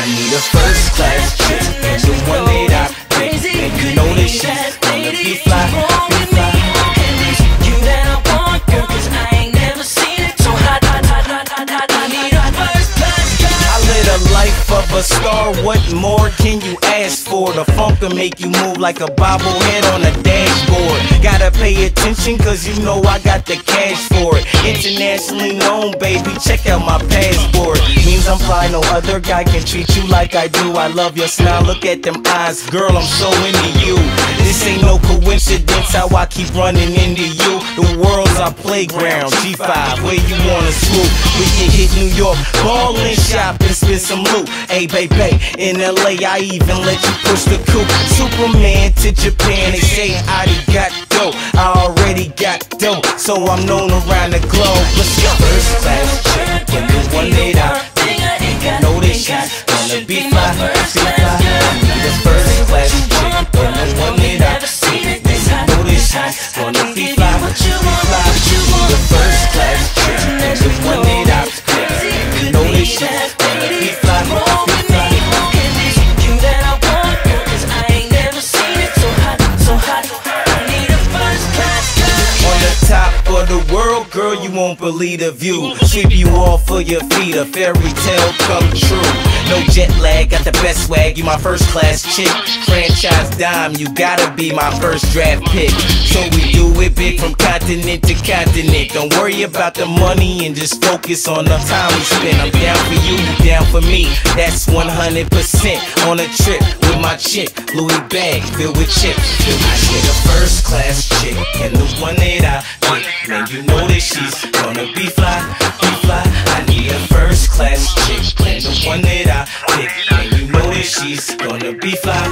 need a first class chick, and the one that I pick, and you know that she's gonna be fly, be fly. You that I want, girl, 'cause I ain't never seen it so hot. I need a first class girl. I live the life of a star, what more can you ask for? The funk will make you move like a bobblehead on a dashboard. Gotta pay attention, cause you know I got the cash for it. Internationally known, baby, check out my passport. Means I'm fly, no other guy can treat you like I do. I love your smile, look at them eyes, girl, I'm so into you. This ain't no coincidence how I keep running into you. The world's our playground, G5, where you wanna swoop. We can hit New York, ball and shop and spend some loot. Hey, baby, in LA, I even let you push the coupe. Superman to Japan, they say arigato. I already got dope, so I'm known around the globe. Let's go. First class chick, and the one that I pick, you know that she's gonna be fly, be fly. I need a first class chick, and the one that I pick, and you know that she's gonna be fly, be fly. The first class chick, and the one that I pick, you know that she's gonna be fly, be fly. You that I want, girl, 'cause I ain't never seen it so hot, so hot. I need a first class girl. On the top of the world, girl, you won't believe the view. Sweep you off for your feet, a fairy tale come true. No jet lag, got the best swag, you my first class chick. Franchise dime, you gotta be my first draft pick. So we do it big from continent to continent. Don't worry about the money and just focus on the time we spend. I'm down for you, you down for me. That's 100% on a trip with my chick. Louis bag filled with chips. I need a first class chick, and the one that I pick, man, you know that she's gonna be fly, be fly. I need a first class chick, and the one that I pick, and you know that she's gonna be fly.